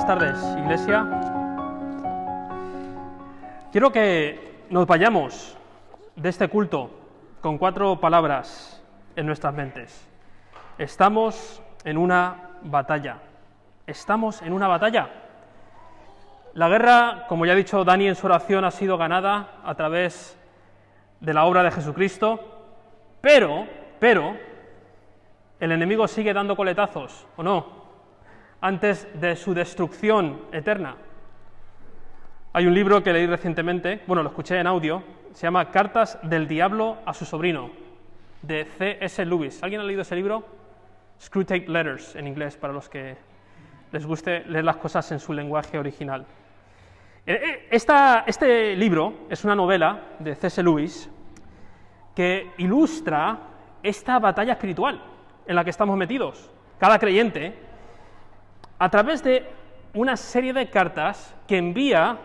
Buenas tardes, Iglesia. Quiero que nos vayamos de este culto con 4 palabras en nuestras mentes. Estamos en una batalla. Estamos en una batalla. La guerra, como ya ha dicho Dani en su oración, ha sido ganada a través de la obra de Jesucristo, pero el enemigo sigue dando coletazos, ¿o no?, antes de su destrucción eterna. Hay un libro que leí recientemente, lo escuché en audio, se llama Cartas del Diablo a su sobrino, de C.S. Lewis. ¿Alguien ha leído ese libro? Screwtape Letters, en inglés, para los que les guste leer las cosas en su lenguaje original. Este libro es una novela de C.S. Lewis que ilustra esta batalla espiritual en la que estamos metidos, cada creyente, a través de una serie de cartas que envía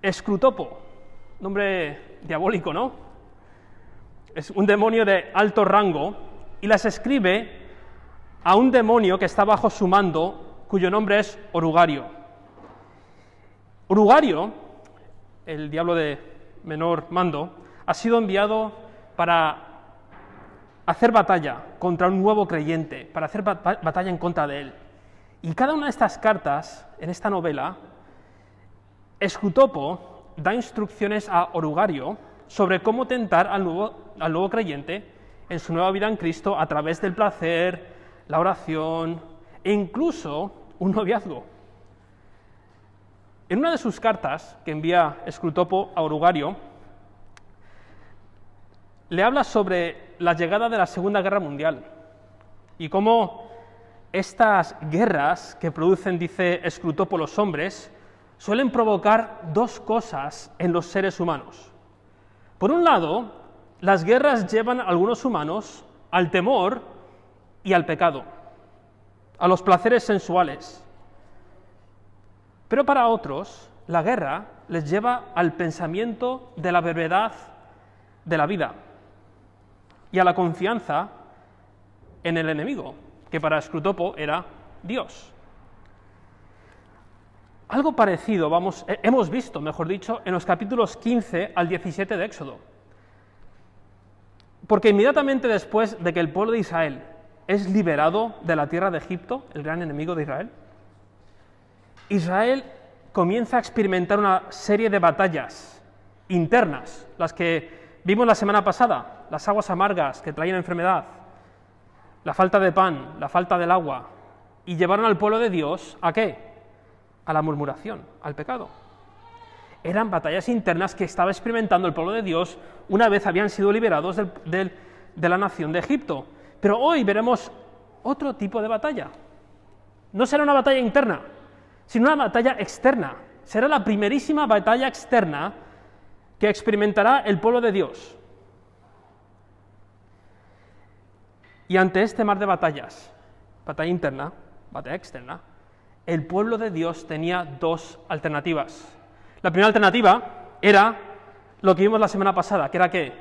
Screwtopo, nombre diabólico, ¿no? Es un demonio de alto rango, y las escribe a un demonio que está bajo su mando, cuyo nombre es Orugario. Orugario, el diablo de menor mando, ha sido enviado para hacer batalla contra un nuevo creyente, para hacer batalla en contra de él. Y cada una de estas cartas, en esta novela, Screwtopo da instrucciones a Orugario sobre cómo tentar al nuevo creyente en su nueva vida en Cristo a través del placer, la oración e incluso un noviazgo. En una de sus cartas que envía Screwtopo a Orugario, le habla sobre la llegada de la Segunda Guerra Mundial y cómo estas guerras que producen, dice Screwtopo, los hombres, suelen provocar 2 cosas en los seres humanos. Por un lado, las guerras llevan a algunos humanos al temor y al pecado, a los placeres sensuales. Pero para otros, la guerra les lleva al pensamiento de la brevedad de la vida y a la confianza en el enemigo, que para Screwtopo era Dios. Algo parecido hemos visto, mejor dicho, en los capítulos 15 al 17 de Éxodo. Porque inmediatamente después de que el pueblo de Israel es liberado de la tierra de Egipto, el gran enemigo de Israel, Israel comienza a experimentar una serie de batallas internas, las que vimos la semana pasada, las aguas amargas que traían enfermedad, la falta de pan, la falta del agua, y llevaron al pueblo de Dios, ¿a qué? A la murmuración, al pecado. Eran batallas internas que estaba experimentando el pueblo de Dios una vez habían sido liberados de la nación de Egipto. Pero hoy veremos otro tipo de batalla. No será una batalla interna, sino una batalla externa. Será la primerísima batalla externa que experimentará el pueblo de Dios. Y ante este mar de batallas, batalla interna, batalla externa, el pueblo de Dios tenía 2 alternativas. La primera alternativa era lo que vimos la semana pasada, que era ¿qué?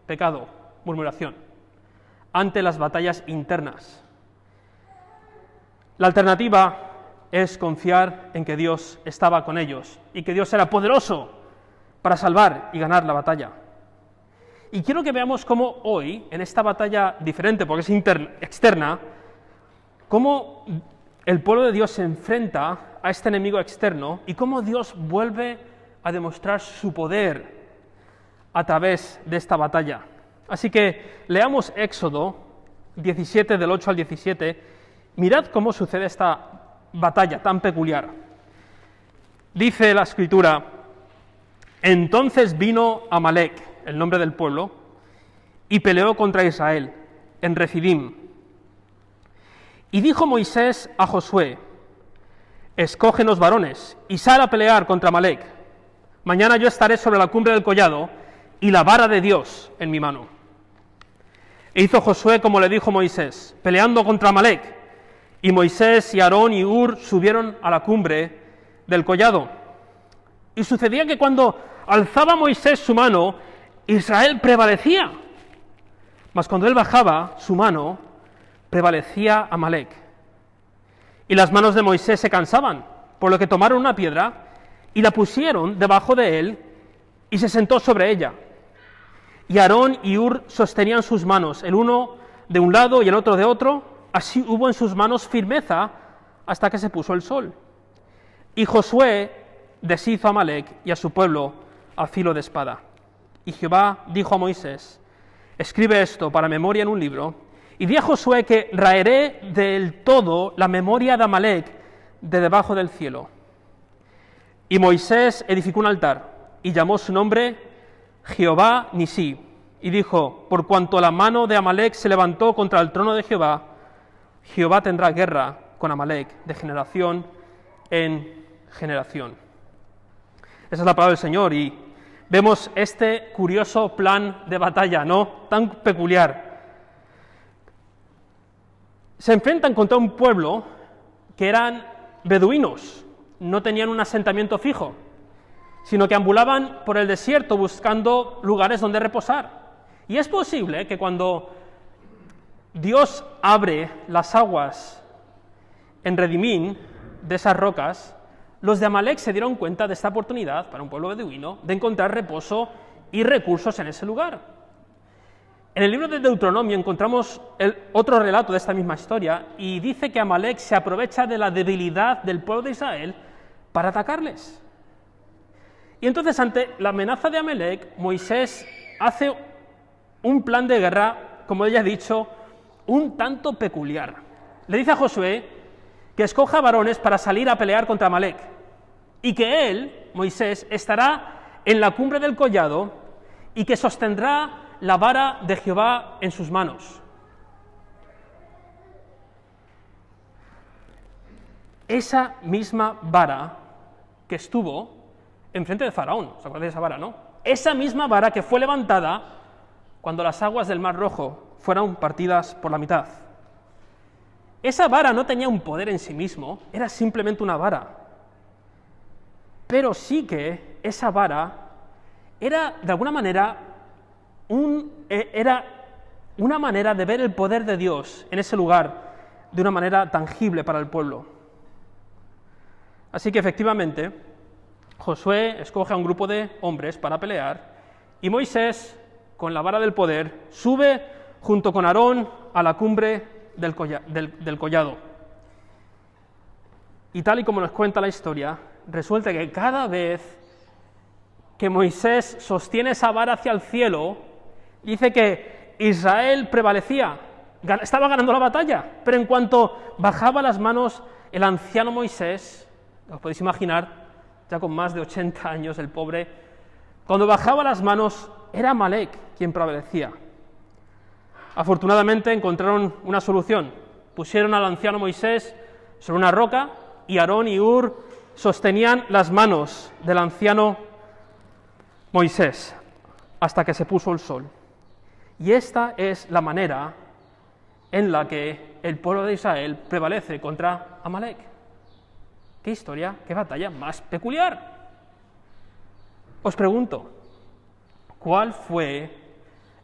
Pecado, murmuración, ante las batallas internas. La alternativa es confiar en que Dios estaba con ellos y que Dios era poderoso para salvar y ganar la batalla. Y quiero que veamos cómo hoy, en esta batalla diferente, porque es externa, cómo el pueblo de Dios se enfrenta a este enemigo externo y cómo Dios vuelve a demostrar su poder a través de esta batalla. Así que leamos Éxodo 17, del 8 al 17. Mirad cómo sucede esta batalla tan peculiar. Dice la Escritura: entonces vino Amalec, el nombre del pueblo, y peleó contra Israel en Refidim. Y dijo Moisés a Josué: escógenos varones y sal a pelear contra Amalec. Mañana yo estaré sobre la cumbre del collado y la vara de Dios en mi mano. E hizo Josué como le dijo Moisés, peleando contra Amalec. Y Moisés y Aarón y Hur subieron a la cumbre del collado. Y sucedía que cuando alzaba Moisés su mano, Israel prevalecía. Mas cuando él bajaba su mano, prevalecía Amalec. Y las manos de Moisés se cansaban, por lo que tomaron una piedra y la pusieron debajo de él y se sentó sobre ella. Y Aarón y Hur sostenían sus manos, el uno de un lado y el otro de otro, así hubo en sus manos firmeza hasta que se puso el sol. Y Josué deshizo a Amalec y a su pueblo a filo de espada. Y Jehová dijo a Moisés: escribe esto para memoria en un libro, y di a Josué que raeré del todo la memoria de Amalec de debajo del cielo. Y Moisés edificó un altar, y llamó su nombre Jehová Nisí, y dijo: por cuanto la mano de Amalec se levantó contra el trono de Jehová, Jehová tendrá guerra con Amalec de generación en generación. Esa es la palabra del Señor, y vemos este curioso plan de batalla, ¿no? Tan peculiar. Se enfrentan contra un pueblo que eran beduinos, no tenían un asentamiento fijo, sino que ambulaban por el desierto buscando lugares donde reposar. Y es posible que cuando Dios abre las aguas en Redimín de esas rocas, los de Amalec se dieron cuenta de esta oportunidad para un pueblo beduino de encontrar reposo y recursos en ese lugar. En el libro de Deuteronomio encontramos otro relato de esta misma historia y dice que Amalec se aprovecha de la debilidad del pueblo de Israel para atacarles. Y entonces, ante la amenaza de Amalec, Moisés hace un plan de guerra, como ya he dicho, un tanto peculiar. Le dice a Josué que escoja varones para salir a pelear contra Amalec y que él, Moisés, estará en la cumbre del collado y que sostendrá la vara de Jehová en sus manos. Esa misma vara que estuvo enfrente de Faraón, ¿os acordáis de esa vara, no? Esa misma vara que fue levantada cuando las aguas del Mar Rojo fueron partidas por la mitad. Esa vara no tenía un poder en sí mismo, era simplemente una vara. Pero sí que esa vara era, de alguna manera, era una manera de ver el poder de Dios en ese lugar de una manera tangible para el pueblo. Así que efectivamente, Josué escoge a un grupo de hombres para pelear y Moisés, con la vara del poder, sube junto con Aarón a la cumbre del collado. Y tal y como nos cuenta la historia, resulta que cada vez que Moisés sostiene esa vara hacia el cielo, dice que Israel prevalecía, estaba ganando la batalla, pero en cuanto bajaba las manos el anciano Moisés, os podéis imaginar, ya con más de 80 años el pobre, cuando bajaba las manos era Amalec quien prevalecía. Afortunadamente encontraron una solución, pusieron al anciano Moisés sobre una roca y Aarón y Hur sostenían las manos del anciano Moisés hasta que se puso el sol. Y esta es la manera en la que el pueblo de Israel prevalece contra Amalec. ¿Qué historia, qué batalla más peculiar? Os pregunto, ¿cuál fue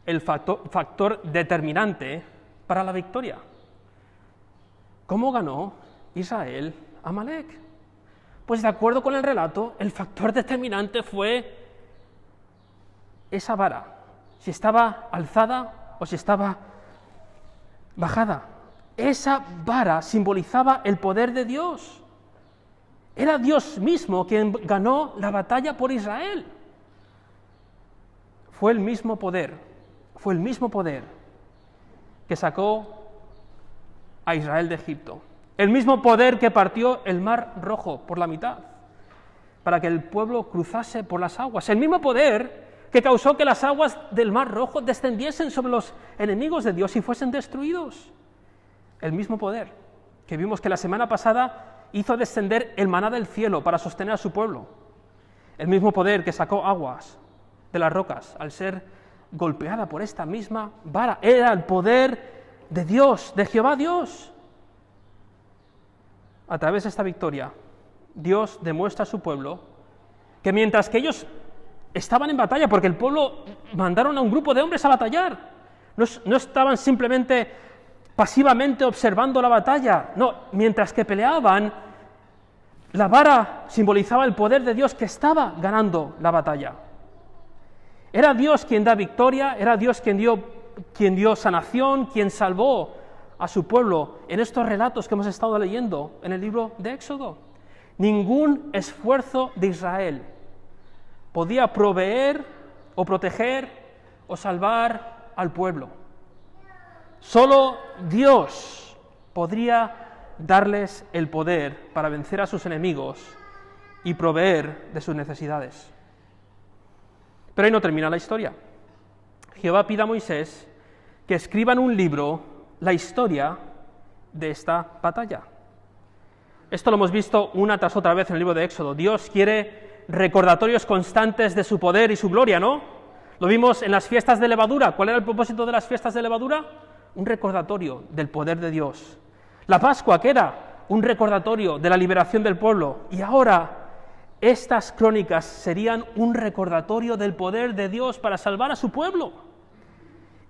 el factor determinante para la victoria? ¿Cómo ganó Israel a Amalec? Pues de acuerdo con el relato, el factor determinante fue esa vara, si estaba alzada o si estaba bajada. Esa vara simbolizaba el poder de Dios. Era Dios mismo quien ganó la batalla por Israel. Fue el mismo poder que sacó a Israel de Egipto. El mismo poder que partió el Mar Rojo por la mitad, para que el pueblo cruzase por las aguas. El mismo poder que causó que las aguas del Mar Rojo descendiesen sobre los enemigos de Dios y fuesen destruidos. El mismo poder que vimos que la semana pasada hizo descender el maná del cielo para sostener a su pueblo. El mismo poder que sacó aguas de las rocas al ser golpeada por esta misma vara. Era el poder de Dios, de Jehová Dios. A través de esta victoria, Dios demuestra a su pueblo que mientras que ellos estaban en batalla, porque el pueblo mandaron a un grupo de hombres a batallar, no estaban simplemente pasivamente observando la batalla, no, mientras que peleaban, La vara simbolizaba el poder de Dios que estaba ganando la batalla. Era Dios quien da victoria, era Dios quien dio sanación, quien salvó a su pueblo en estos relatos que hemos estado leyendo en el libro de Éxodo. Ningún esfuerzo de Israel podía proveer o proteger o salvar al pueblo. Solo Dios podría darles el poder para vencer a sus enemigos y proveer de sus necesidades. Pero ahí no termina la historia. Jehová pide a Moisés que escriba en un libro la historia de esta batalla. Esto lo hemos visto una tras otra vez en el libro de Éxodo. Dios quiere recordatorios constantes de su poder y su gloria, ¿no? Lo vimos en las fiestas de levadura. ¿Cuál era el propósito de las fiestas de levadura? Un recordatorio del poder de Dios. La Pascua, ¿qué era? Un recordatorio de la liberación del pueblo. Y ahora estas crónicas serían un recordatorio del poder de Dios para salvar a su pueblo.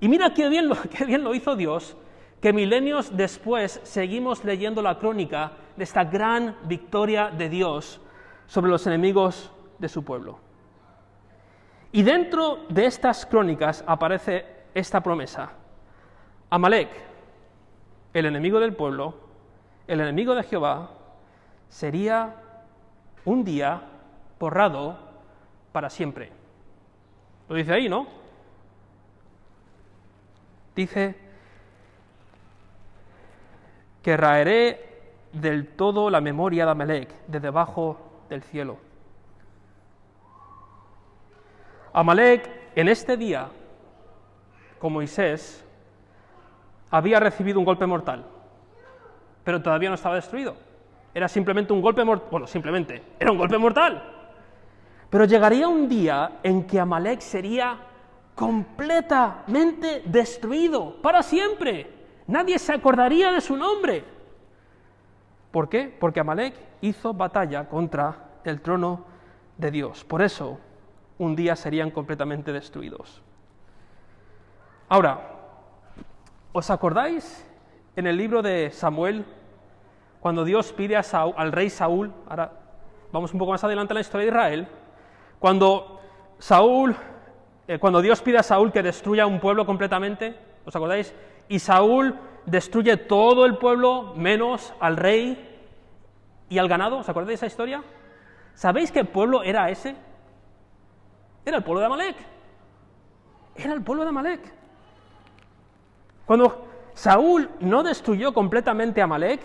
Y mira qué bien lo hizo Dios, que milenios después seguimos leyendo la crónica de esta gran victoria de Dios sobre los enemigos de su pueblo. Y dentro de estas crónicas aparece esta promesa. Amalek, el enemigo del pueblo, el enemigo de Jehová, sería un día borrado para siempre. Lo dice ahí, ¿no? Dice que raeré del todo la memoria de Amalek de debajo del cielo. Amalek en este día, con Moisés, había recibido un golpe mortal, pero todavía no estaba destruido. Era simplemente un golpe mortal, era un golpe mortal. Pero llegaría un día en que Amalek sería completamente destruido, para siempre. Nadie se acordaría de su nombre. ¿Por qué? Porque Amalek hizo batalla contra el trono de Dios. Por eso, un día serían completamente destruidos. Ahora, ¿os acordáis en el libro de Samuel, cuando Dios pide al rey Saúl, ahora vamos un poco más adelante en la historia de Israel, cuando Dios pide a Saúl que destruya un pueblo completamente, ¿os acordáis? Y Saúl destruye todo el pueblo menos al rey y al ganado, ¿os acordáis de esa historia? ¿Sabéis qué pueblo era ese? Era el pueblo de Amalek. Era el pueblo de Amalek. Cuando Saúl no destruyó completamente a Amalek,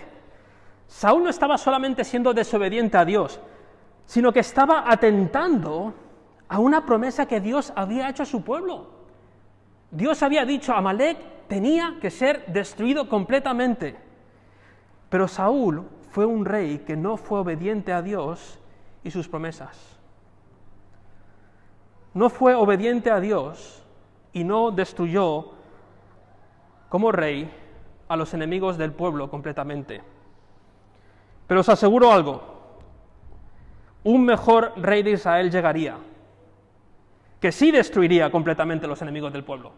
Saúl no estaba solamente siendo desobediente a Dios, sino que estaba atentando a una promesa que Dios había hecho a su pueblo. Dios había dicho a Amalek tenía que ser destruido completamente. Pero Saúl fue un rey que no fue obediente a Dios y sus promesas. No fue obediente a Dios y no destruyó como rey a los enemigos del pueblo completamente. Pero os aseguro algo, un mejor rey de Israel llegaría, que sí destruiría completamente los enemigos del pueblo.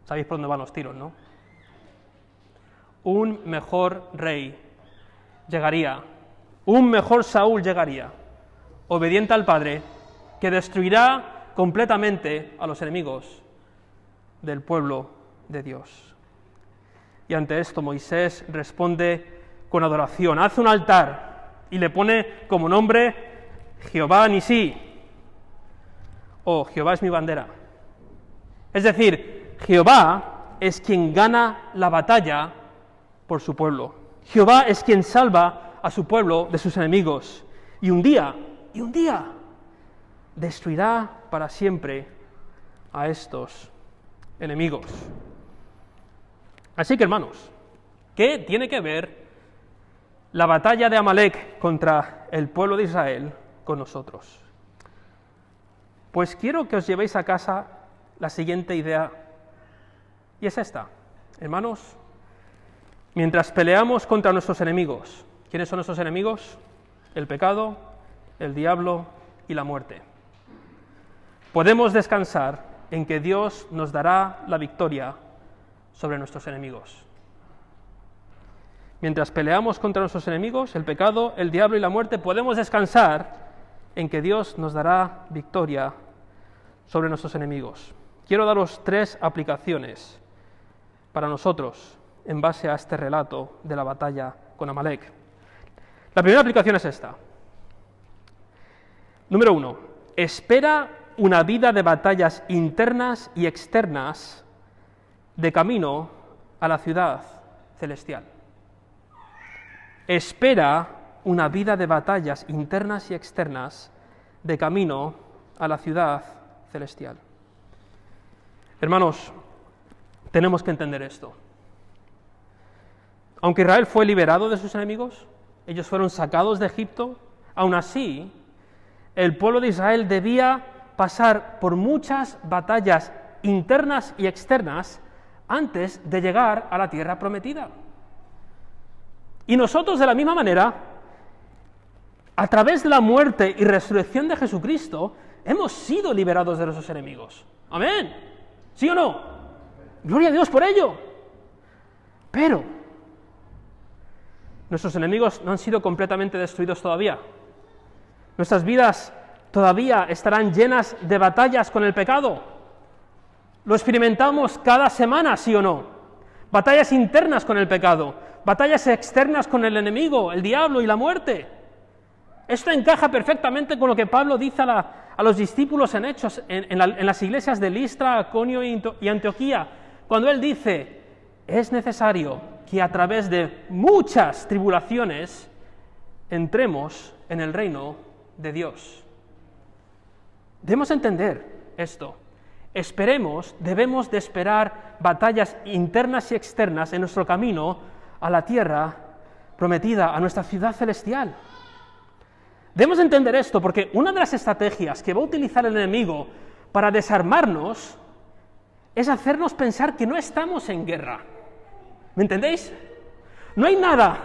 Sabéis por dónde van los tiros, ¿no? Un mejor rey llegaría, un mejor Saúl llegaría, obediente al Padre, que destruirá completamente a los enemigos del pueblo de Dios. Y ante esto Moisés responde con adoración, hace un altar y le pone como nombre Jehová Nisí, o Jehová es mi bandera. Es decir, Jehová es quien gana la batalla por su pueblo. Jehová es quien salva a su pueblo de sus enemigos. Y un día, destruirá para siempre a estos enemigos. Así que, hermanos, ¿qué tiene que ver la batalla de Amalek contra el pueblo de Israel con nosotros? Pues quiero que os llevéis a casa la siguiente idea, y es esta. Hermanos, mientras peleamos contra nuestros enemigos, ¿quiénes son nuestros enemigos? El pecado, el diablo y la muerte. Podemos descansar en que Dios nos dará la victoria sobre nuestros enemigos. mientras peleamos contra nuestros enemigos, el pecado, el diablo y la muerte, podemos descansar en que Dios nos dará victoria sobre nuestros enemigos. Quiero daros 3 aplicaciones para nosotros en base a este relato de la batalla con Amalek. La primera aplicación es esta. Número 1. Espera una vida de batallas internas y externas de camino a la ciudad celestial. Espera una vida de batallas internas y externas de camino a la ciudad celestial. Hermanos, tenemos que entender esto. Aunque Israel fue liberado de sus enemigos, ellos fueron sacados de Egipto, aún así, el pueblo de Israel debía pasar por muchas batallas internas y externas antes de llegar a la tierra prometida. Y nosotros, de la misma manera, a través de la muerte y resurrección de Jesucristo, hemos sido liberados de nuestros enemigos. Amén. ¿Sí o no? Gloria a Dios por ello. Pero nuestros enemigos no han sido completamente destruidos todavía. Nuestras vidas todavía estarán llenas de batallas con el pecado. Lo experimentamos cada semana, ¿sí o no? Batallas internas con el pecado, batallas externas con el enemigo, el diablo y la muerte. Esto encaja perfectamente con lo que Pablo dice a los discípulos en Hechos, en las iglesias de Listra, Iconio y Antioquía, cuando él dice, es necesario que a través de muchas tribulaciones entremos en el reino de Dios. Debemos entender esto. Debemos de esperar batallas internas y externas en nuestro camino a la tierra prometida, a nuestra ciudad celestial. Debemos entender esto porque una de las estrategias que va a utilizar el enemigo para desarmarnos es hacernos pensar que no estamos en guerra. ¿Me entendéis? No hay nada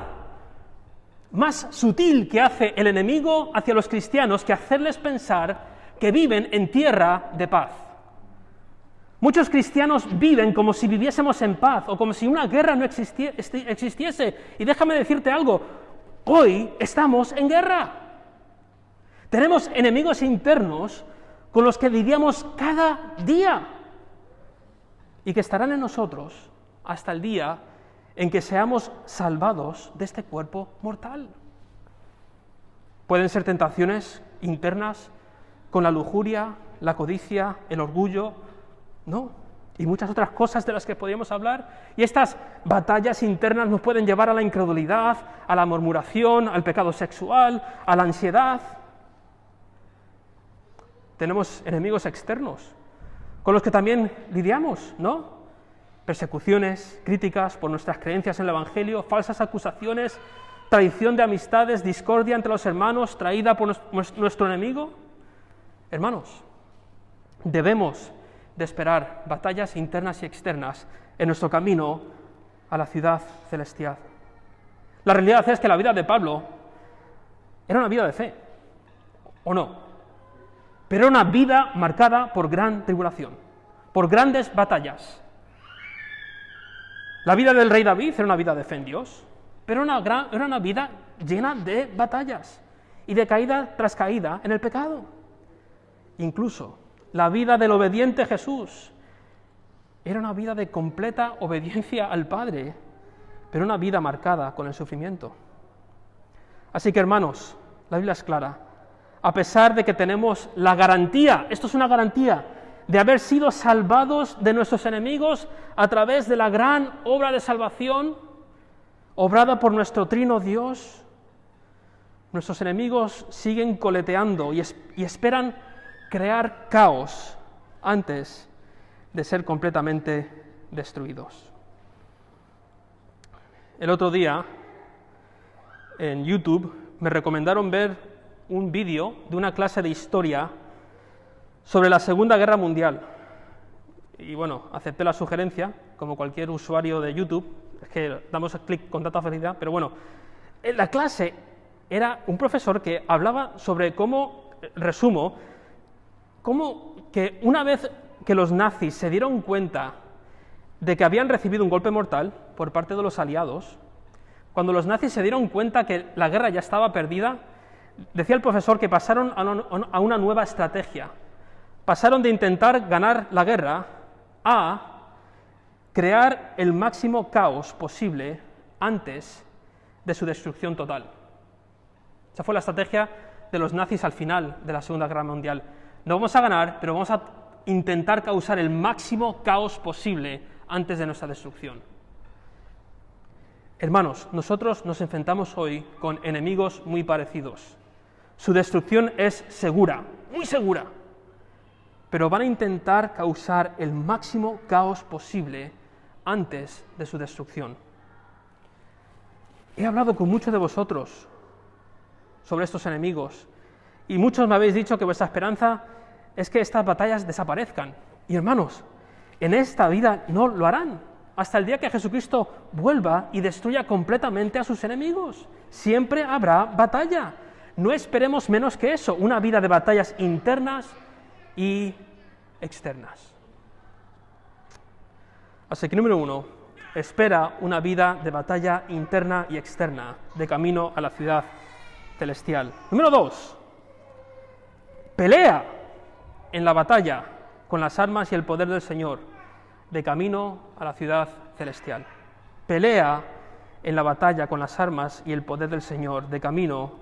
más sutil que hace el enemigo hacia los cristianos que hacerles pensar que viven en tierra de paz. Muchos cristianos viven como si viviésemos en paz o como si una guerra no existiese. Y déjame decirte algo, hoy estamos en guerra. Tenemos enemigos internos con los que lidiamos cada día y que estarán en nosotros hasta el día en que seamos salvados de este cuerpo mortal. Pueden ser tentaciones internas con la lujuria, la codicia, el orgullo, ¿no? Y muchas otras cosas de las que podríamos hablar. Y estas batallas internas nos pueden llevar a la incredulidad, a la murmuración, al pecado sexual, a la ansiedad. Tenemos enemigos externos con los que también lidiamos, ¿no? Persecuciones, críticas por nuestras creencias en el Evangelio, falsas acusaciones, traición de amistades, discordia entre los hermanos traída por nuestro enemigo. Hermanos, debemos de esperar batallas internas y externas en nuestro camino a la ciudad celestial. La realidad es que la vida de Pablo era una vida de fe, ¿o no? Pero era una vida marcada por gran tribulación, por grandes batallas. La vida del rey David era una vida de fe en Dios, pero era una vida llena de batallas y de caída tras caída en el pecado. Incluso la vida del obediente Jesús era una vida de completa obediencia al Padre, pero una vida marcada con el sufrimiento. Así que, hermanos, la Biblia es clara. A pesar de que tenemos la garantía, esto es una garantía, de haber sido salvados de nuestros enemigos a través de la gran obra de salvación obrada por nuestro trino Dios, nuestros enemigos siguen coleteando y esperan crear caos antes de ser completamente destruidos. El otro día, en YouTube, me recomendaron ver un vídeo de una clase de historia sobre la Segunda Guerra Mundial. Y bueno, acepté la sugerencia, como cualquier usuario de YouTube, es que damos clic con tanta facilidad, pero bueno, en la clase era un profesor que hablaba sobre cómo, resumo, cómo que una vez que los nazis se dieron cuenta de que habían recibido un golpe mortal por parte de los aliados, Cuando los nazis se dieron cuenta que la guerra ya estaba perdida, decía el profesor que pasaron a una nueva estrategia. Pasaron de intentar ganar la guerra a crear el máximo caos posible antes de su destrucción total. Esa fue la estrategia de los nazis al final de la Segunda Guerra Mundial. No vamos a ganar, pero vamos a intentar causar el máximo caos posible antes de nuestra destrucción. Hermanos, nosotros nos enfrentamos hoy con enemigos muy parecidos. Su destrucción es segura, muy segura, pero van a intentar causar el máximo caos posible antes de su destrucción. He hablado con muchos de vosotros sobre estos enemigos, y muchos me habéis dicho que vuestra esperanza es que estas batallas desaparezcan. Y hermanos, en esta vida no lo harán, hasta el día que Jesucristo vuelva y destruya completamente a sus enemigos. Siempre habrá batalla. No esperemos menos que eso, una vida de batallas internas y externas. Así que número 1, espera una vida de batalla interna y externa, de camino a la ciudad celestial. Número 2, pelea en la batalla con las armas y el poder del Señor, de camino a la ciudad celestial. Pelea en la batalla con las armas y el poder del Señor, de camino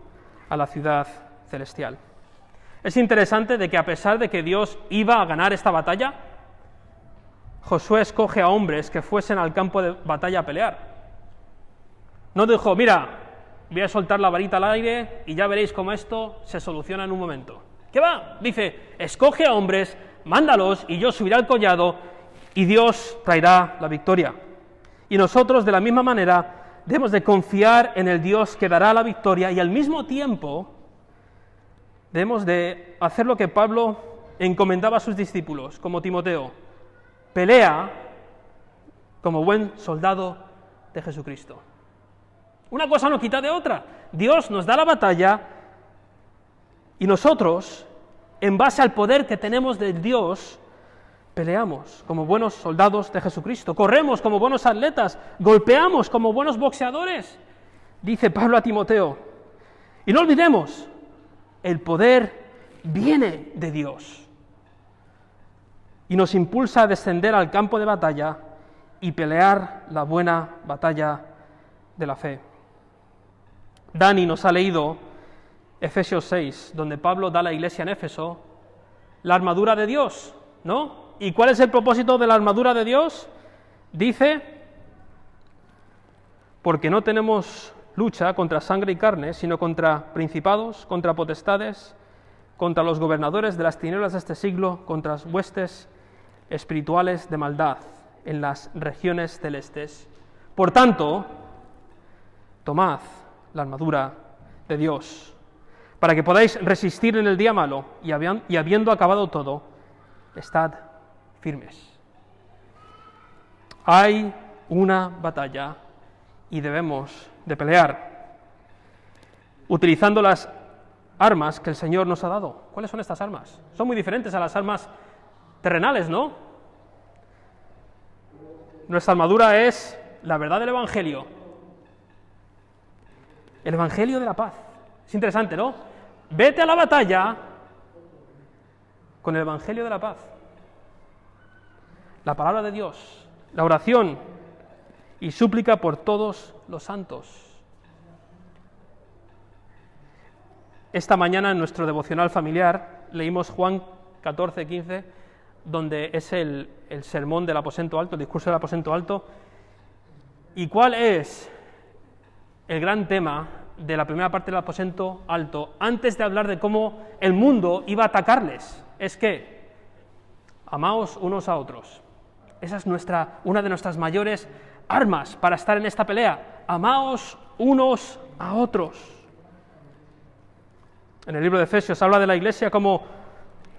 a la ciudad celestial. Es interesante de que a pesar de que Dios iba a ganar esta batalla, Josué escoge a hombres que fuesen al campo de batalla a pelear. No dijo, mira, voy a soltar la varita al aire y ya veréis cómo esto se soluciona en un momento. ¿Qué va? Dice, escoge a hombres, mándalos y yo subiré al collado y Dios traerá la victoria. Y nosotros, de la misma manera, debemos de confiar en el Dios que dará la victoria y al mismo tiempo debemos de hacer lo que Pablo encomendaba a sus discípulos, como Timoteo. Pelea como buen soldado de Jesucristo. Una cosa no quita de otra. Dios nos da la batalla y nosotros, en base al poder que tenemos de Dios, peleamos como buenos soldados de Jesucristo, corremos como buenos atletas, golpeamos como buenos boxeadores, dice Pablo a Timoteo. Y no olvidemos, el poder viene de Dios y nos impulsa a descender al campo de batalla y pelear la buena batalla de la fe. Dani nos ha leído Efesios 6, donde Pablo da a la iglesia en Éfeso la armadura de Dios, ¿no? ¿Y cuál es el propósito de la armadura de Dios? Dice, porque no tenemos lucha contra sangre y carne, sino contra principados, contra potestades, contra los gobernadores de las tinieblas de este siglo, contra las huestes espirituales de maldad en las regiones celestes. Por tanto, tomad la armadura de Dios, para que podáis resistir en el día malo, y habiendo acabado todo, estad firmes. Hay una batalla y debemos de pelear, utilizando las armas que el Señor nos ha dado. ¿Cuáles son estas armas? Son muy diferentes a las armas terrenales, ¿no? Nuestra armadura es la verdad del Evangelio, el Evangelio de la paz. Es interesante, ¿no? Vete a la batalla con el Evangelio de la paz, la palabra de Dios, la oración y súplica por todos los santos. Esta mañana en nuestro devocional familiar leímos Juan 14:15, donde es el sermón del aposento alto, el discurso del aposento alto. ¿Y cuál es el gran tema de la primera parte del aposento alto, antes de hablar de cómo el mundo iba a atacarles? Es que amaos unos a otros. Esa es una de nuestras mayores armas para estar en esta pelea. Amaos unos a otros. En el libro de Efesios habla de la iglesia como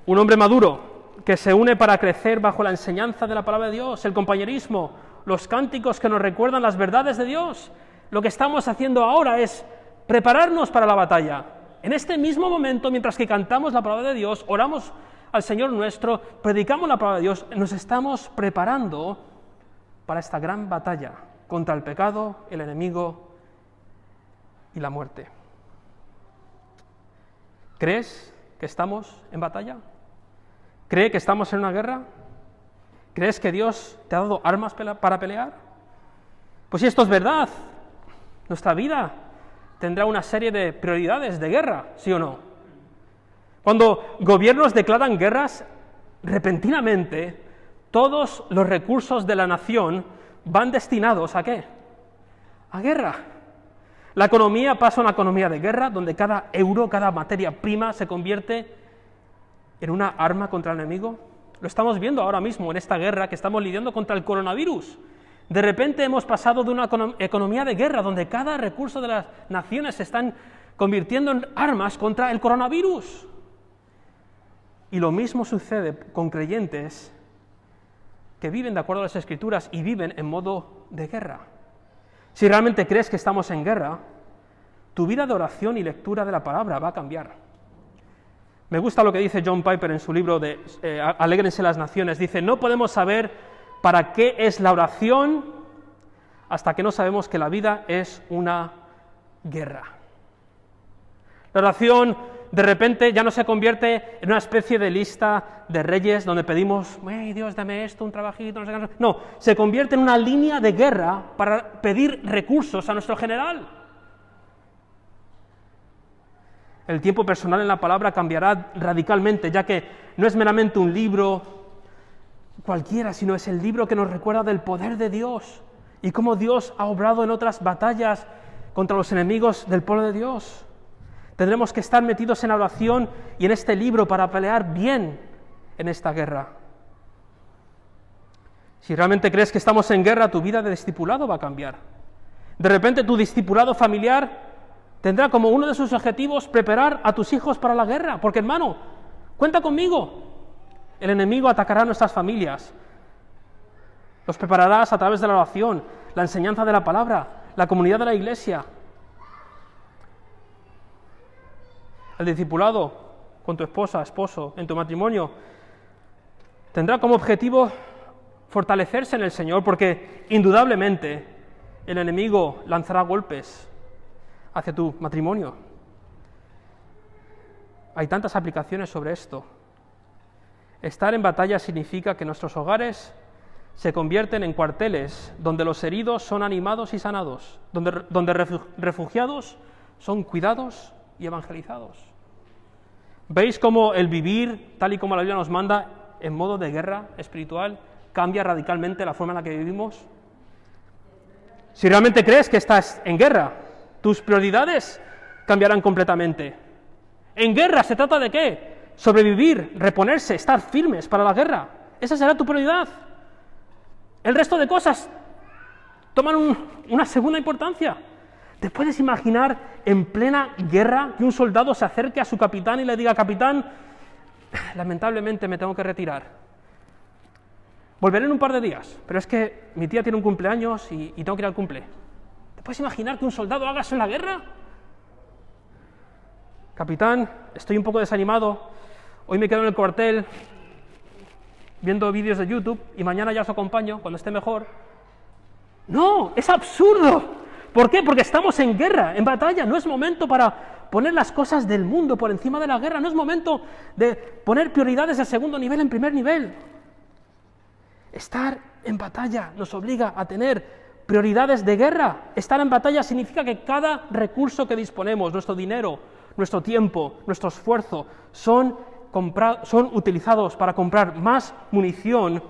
un hombre maduro que se une para crecer bajo la enseñanza de la palabra de Dios, el compañerismo, los cánticos que nos recuerdan las verdades de Dios. Lo que estamos haciendo ahora es prepararnos para la batalla. En este mismo momento, mientras que cantamos la palabra de Dios, oramos al Señor nuestro, predicamos la palabra de Dios, nos estamos preparando para esta gran batalla contra el pecado, el enemigo y la muerte. ¿Crees que estamos en batalla? ¿Cree que estamos en una guerra? ¿Crees que Dios te ha dado armas para pelear? Pues si esto es verdad, nuestra vida tendrá una serie de prioridades de guerra, ¿sí o no? Cuando gobiernos declaran guerras, repentinamente todos los recursos de la nación van destinados ¿a qué? A guerra. La economía pasa a una economía de guerra, donde cada euro, cada materia prima se convierte en una arma contra el enemigo. Lo estamos viendo ahora mismo en esta guerra que estamos lidiando contra el coronavirus. De repente hemos pasado de una economía de guerra, donde cada recurso de las naciones se están convirtiendo en armas contra el coronavirus. Y lo mismo sucede con creyentes que viven de acuerdo a las Escrituras y viven en modo de guerra. Si realmente crees que estamos en guerra, tu vida de oración y lectura de la palabra va a cambiar. Me gusta lo que dice John Piper en su libro de Alégrense las naciones. Dice, no podemos saber para qué es la oración hasta que no sabemos que la vida es una guerra. La oración de repente ya no se convierte en una especie de lista de reyes donde pedimos, ¡ay, Dios, dame esto, un trabajito, no sé qué! No, se convierte en una línea de guerra para pedir recursos a nuestro general. El tiempo personal en la palabra cambiará radicalmente, ya que no es meramente un libro cualquiera, sino es el libro que nos recuerda del poder de Dios y cómo Dios ha obrado en otras batallas contra los enemigos del pueblo de Dios. Tendremos que estar metidos en la oración y en este libro para pelear bien en esta guerra. Si realmente crees que estamos en guerra, tu vida de discipulado va a cambiar. De repente tu discipulado familiar tendrá como uno de sus objetivos preparar a tus hijos para la guerra, porque hermano, cuenta conmigo, el enemigo atacará a nuestras familias, los prepararás a través de la oración, la enseñanza de la palabra, la comunidad de la iglesia. El discipulado con tu esposa, esposo, en tu matrimonio, tendrá como objetivo fortalecerse en el Señor, porque indudablemente el enemigo lanzará golpes hacia tu matrimonio. Hay tantas aplicaciones sobre esto. Estar en batalla significa que nuestros hogares se convierten en cuarteles donde los heridos son animados y sanados, donde refugiados son cuidados y evangelizados. ¿Veis cómo el vivir, tal y como la Biblia nos manda, en modo de guerra espiritual, cambia radicalmente la forma en la que vivimos? Si realmente crees que estás en guerra, tus prioridades cambiarán completamente. En guerra se trata de ¿qué? Sobrevivir, reponerse, estar firmes para la guerra. Esa será tu prioridad. El resto de cosas toman una segunda importancia. ¿Te puedes imaginar en plena guerra que un soldado se acerque a su capitán y le diga, capitán, lamentablemente me tengo que retirar. Volveré en un par de días, pero es que mi tía tiene un cumpleaños y tengo que ir al cumple. ¿Te puedes imaginar que un soldado haga eso en la guerra? Capitán, estoy un poco desanimado, hoy me quedo en el cuartel viendo vídeos de YouTube y mañana ya os acompaño cuando esté mejor. No, es absurdo. ¿Por qué? Porque estamos en guerra, en batalla. No es momento para poner las cosas del mundo por encima de la guerra. No es momento de poner prioridades de segundo nivel en primer nivel. Estar en batalla nos obliga a tener prioridades de guerra. Estar en batalla significa que cada recurso que disponemos, nuestro dinero, nuestro tiempo, nuestro esfuerzo, son utilizados para comprar más munición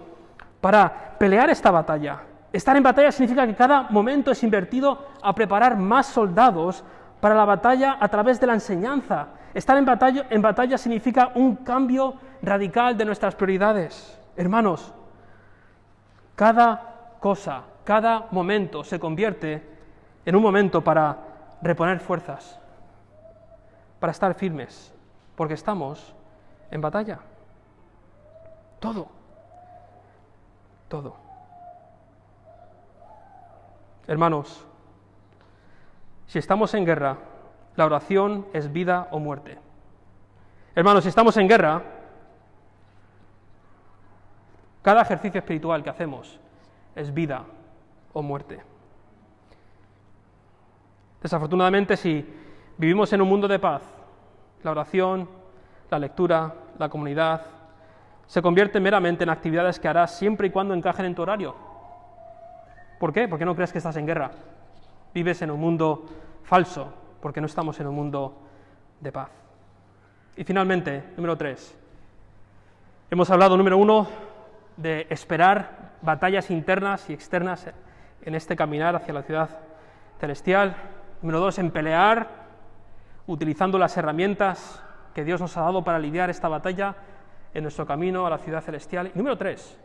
para pelear esta batalla. Estar en batalla significa que cada momento es invertido a preparar más soldados para la batalla a través de la enseñanza. Estar en batalla significa un cambio radical de nuestras prioridades. Hermanos, cada cosa, cada momento se convierte en un momento para reponer fuerzas, para estar firmes, porque estamos en batalla. Todo. Hermanos, si estamos en guerra, la oración es vida o muerte. Hermanos, si estamos en guerra, cada ejercicio espiritual que hacemos es vida o muerte. Desafortunadamente, si vivimos en un mundo de paz, la oración, la lectura, la comunidad, se convierten meramente en actividades que harás siempre y cuando encajen en tu horario. ¿Por qué? Porque no crees que estás en guerra. Vives en un mundo falso, porque no estamos en un mundo de paz. Y finalmente, número 3. Hemos hablado, número 1, de esperar batallas internas y externas en este caminar hacia la ciudad celestial. Número 2, en pelear, utilizando las herramientas que Dios nos ha dado para lidiar esta batalla en nuestro camino a la ciudad celestial. Y número 3,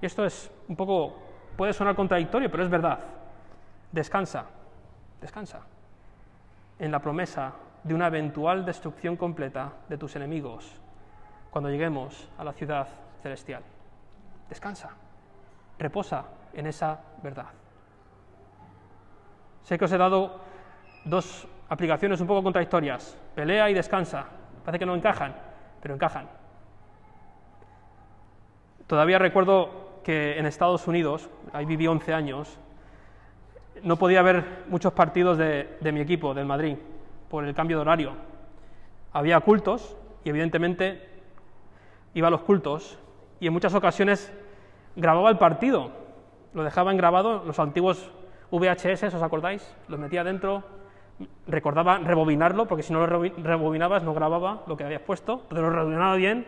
y esto es un poco, puede sonar contradictorio, pero es verdad, descansa en la promesa de una eventual destrucción completa de tus enemigos cuando lleguemos a la ciudad celestial. Descansa, reposa en esa verdad. Sé que os he dado dos aplicaciones un poco contradictorias, pelea y descansa. Parece que no encajan, pero encajan. Todavía recuerdo que en Estados Unidos, ahí viví 11 años, no podía ver muchos partidos de mi equipo, del Madrid, por el cambio de horario. Había cultos y evidentemente iba a los cultos y en muchas ocasiones grababa el partido, lo dejaban grabado, los antiguos VHS, ¿os acordáis? Los metía dentro, recordaba rebobinarlo, porque si no lo rebobinabas no grababa lo que habías puesto, entonces lo rebobinaba bien,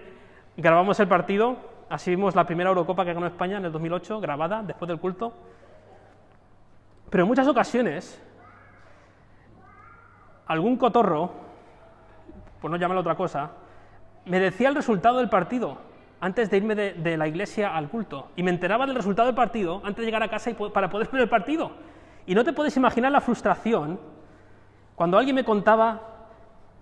grabamos el partido, así vimos la primera Eurocopa que ganó España en el 2008, grabada después del culto. Pero en muchas ocasiones, algún cotorro, por no llamarlo otra cosa, me decía el resultado del partido antes de irme de la iglesia al culto, y me enteraba del resultado del partido antes de llegar a casa para poder ver el partido. Y no te puedes imaginar la frustración cuando alguien me contaba,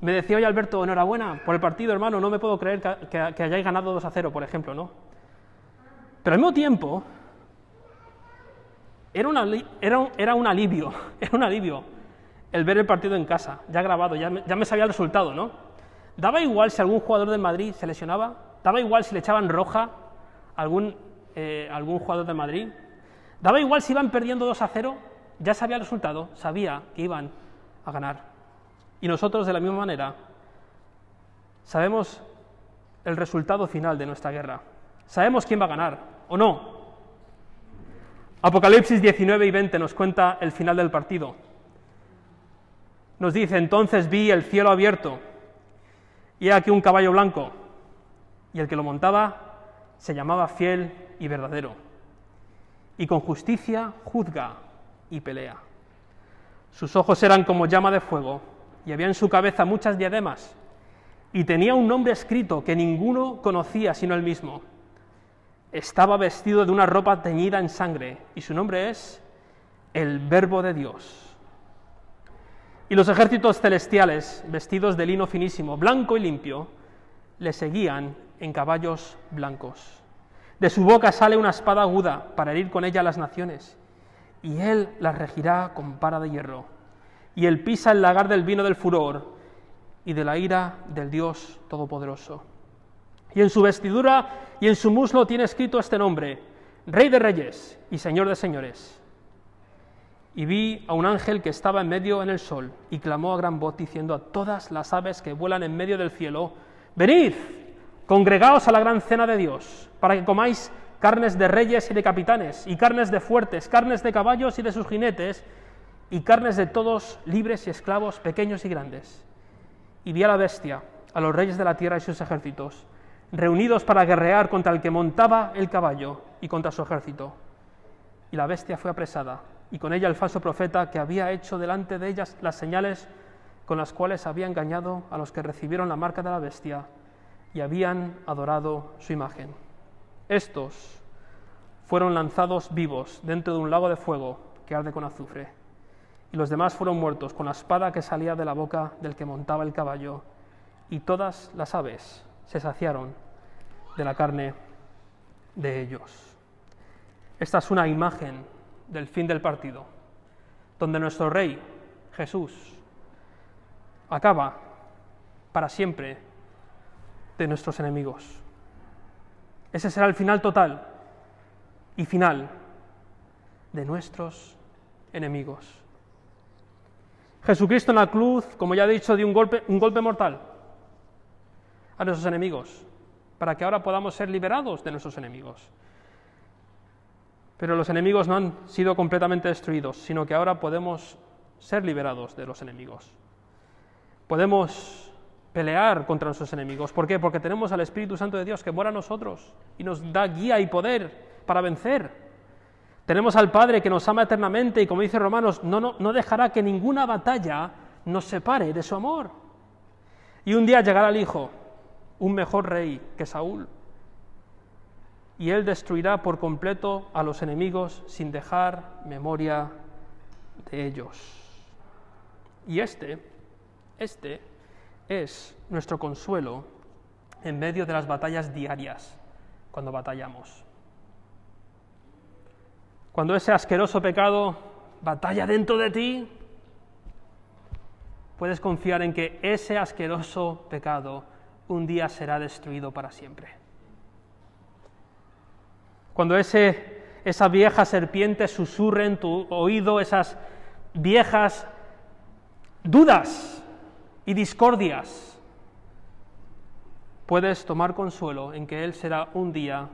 me decía: oye Alberto, enhorabuena por el partido, hermano, no me puedo creer que hayáis ganado 2-0, por ejemplo, ¿no? Pero al mismo tiempo, era un alivio el ver el partido en casa, ya grabado, ya me sabía el resultado, ¿no? Daba igual si algún jugador del Madrid se lesionaba, daba igual si le echaban roja a algún jugador del Madrid, daba igual si iban perdiendo 2-0, ya sabía el resultado, sabía que iban a ganar. Y nosotros, de la misma manera, sabemos el resultado final de nuestra guerra. Sabemos quién va a ganar, ¿o no? Apocalipsis 19 y 20 nos cuenta el final del partido. Nos dice: entonces vi el cielo abierto, y he aquí un caballo blanco, y el que lo montaba se llamaba Fiel y Verdadero, y con justicia juzga y pelea. Sus ojos eran como llama de fuego, y había en su cabeza muchas diademas, y tenía un nombre escrito que ninguno conocía sino él mismo. Estaba vestido de una ropa teñida en sangre, y su nombre es el Verbo de Dios. Y los ejércitos celestiales, vestidos de lino finísimo, blanco y limpio, le seguían en caballos blancos. De su boca sale una espada aguda para herir con ella a las naciones, y él las regirá con vara de hierro. Y él pisa el lagar del vino del furor y de la ira del Dios Todopoderoso. Y en su vestidura y en su muslo tiene escrito este nombre: Rey de Reyes y Señor de Señores. Y vi a un ángel que estaba en medio en el sol, y clamó a gran voz, diciendo a todas las aves que vuelan en medio del cielo: venid, congregaos a la gran cena de Dios, para que comáis carnes de reyes y de capitanes, y carnes de fuertes, carnes de caballos y de sus jinetes, y carnes de todos, libres y esclavos, pequeños y grandes. Y vi a la bestia, a los reyes de la tierra y sus ejércitos, reunidos para guerrear contra el que montaba el caballo y contra su ejército. Y la bestia fue apresada, y con ella el falso profeta, que había hecho delante de ellas las señales con las cuales había engañado a los que recibieron la marca de la bestia y habían adorado su imagen. Estos fueron lanzados vivos dentro de un lago de fuego que arde con azufre, y los demás fueron muertos con la espada que salía de la boca del que montaba el caballo, y todas las aves se saciaron de la carne de ellos. Esta es una imagen del fin del partido, donde nuestro Rey, Jesús, acaba para siempre de nuestros enemigos. Ese será el final total y final de nuestros enemigos. Jesucristo en la cruz, como ya he dicho, dio un golpe mortal a nuestros enemigos, para que ahora podamos ser liberados de nuestros enemigos. Pero los enemigos no han sido completamente destruidos, sino que ahora podemos ser liberados de los enemigos. Podemos pelear contra nuestros enemigos. ¿Por qué? Porque tenemos al Espíritu Santo de Dios que mora en nosotros y nos da guía y poder para vencer. Tenemos al Padre que nos ama eternamente y, como dice Romanos, no dejará que ninguna batalla nos separe de su amor. Y un día llegará el Hijo, un mejor rey que Saúl, y Él destruirá por completo a los enemigos sin dejar memoria de ellos. Y este es nuestro consuelo en medio de las batallas diarias, cuando batallamos. Cuando ese asqueroso pecado batalla dentro de ti, puedes confiar en que ese asqueroso pecado un día será destruido para siempre. Cuando esa vieja serpiente susurre en tu oído esas viejas dudas y discordias, puedes tomar consuelo en que Él será un día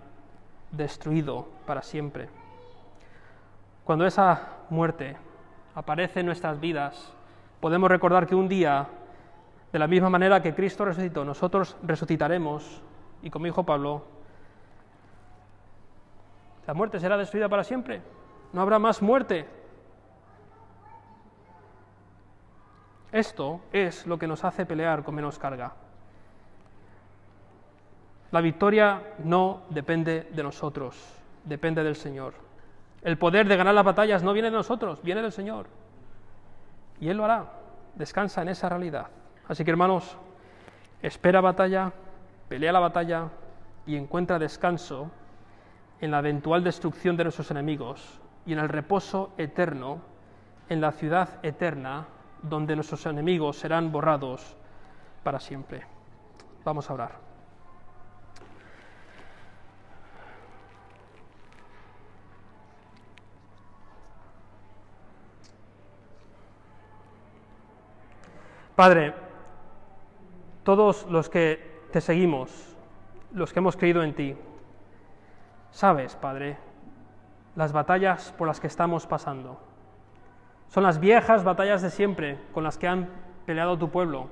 destruido para siempre. Cuando esa muerte aparece en nuestras vidas, podemos recordar que un día, de la misma manera que Cristo resucitó, nosotros resucitaremos, y como dijo Pablo, la muerte será destruida para siempre, no habrá más muerte. Esto es lo que nos hace pelear con menos carga. La victoria no depende de nosotros, depende del Señor. El poder de ganar las batallas no viene de nosotros, viene del Señor. Y Él lo hará, descansa en esa realidad. Así que, hermanos, espera batalla, pelea la batalla y encuentra descanso en la eventual destrucción de nuestros enemigos y en el reposo eterno, en la ciudad eterna, donde nuestros enemigos serán borrados para siempre. Vamos a orar. Padre, todos los que te seguimos, los que hemos creído en ti, sabes, Padre, las batallas por las que estamos pasando. Son las viejas batallas de siempre con las que han peleado tu pueblo,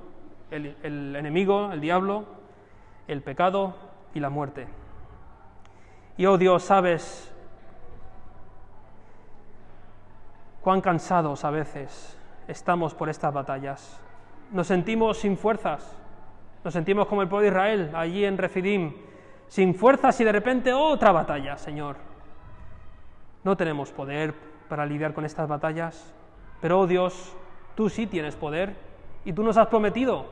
el enemigo, el diablo, el pecado y la muerte. Y, oh Dios, sabes cuán cansados a veces estamos por estas batallas. Nos sentimos sin fuerzas, nos sentimos como el pueblo de Israel, allí en Refidim, sin fuerzas y de repente otra batalla, Señor. No tenemos poder para lidiar con estas batallas, pero, oh Dios, tú sí tienes poder y tú nos has prometido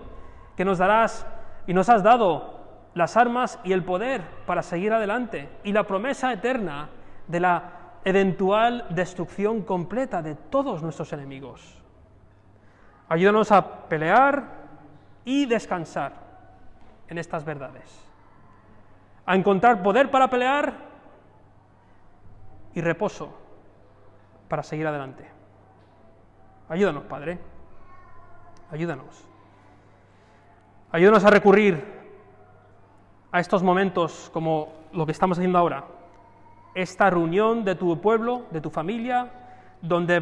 que nos darás y nos has dado las armas y el poder para seguir adelante y la promesa eterna de la eventual destrucción completa de todos nuestros enemigos. Ayúdanos a pelear y descansar en estas verdades, a encontrar poder para pelear y reposo para seguir adelante. Ayúdanos, Padre, ayúdanos. Ayúdanos a recurrir a estos momentos como lo que estamos haciendo ahora, esta reunión de tu pueblo, de tu familia, donde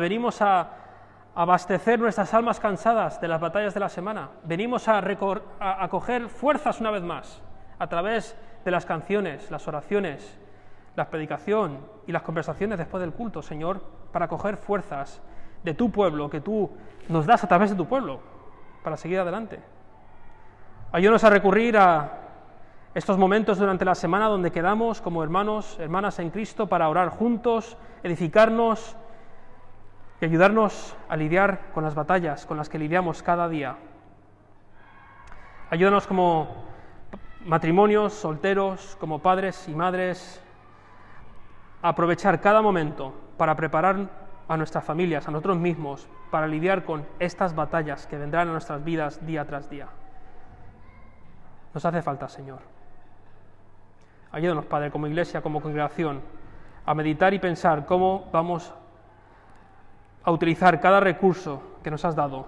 venimos a abastecer nuestras almas cansadas de las batallas de la semana. Venimos a coger fuerzas una vez más, a través de las canciones, las oraciones, la predicación y las conversaciones después del culto, Señor, para coger fuerzas de tu pueblo, que tú nos das a través de tu pueblo, para seguir adelante. Ayúdanos a recurrir a estos momentos durante la semana donde quedamos como hermanos, hermanas en Cristo, para orar juntos, edificarnos y ayudarnos a lidiar con las batallas con las que lidiamos cada día. Ayúdanos como matrimonios, solteros, como padres y madres, a aprovechar cada momento para preparar a nuestras familias, a nosotros mismos, para lidiar con estas batallas que vendrán a nuestras vidas día tras día. Nos hace falta, Señor. Ayúdanos, Padre, como iglesia, como congregación, a meditar y pensar cómo vamos a utilizar cada recurso que nos has dado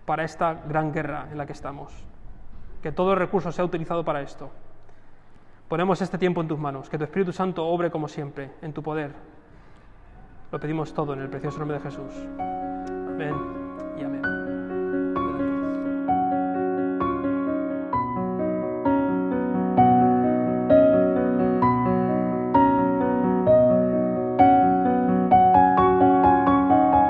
para esta gran guerra en la que estamos. Que todo el recurso sea utilizado para esto. Ponemos este tiempo en tus manos, que tu Espíritu Santo obre como siempre, en tu poder. Lo pedimos todo en el precioso nombre de Jesús. Amén.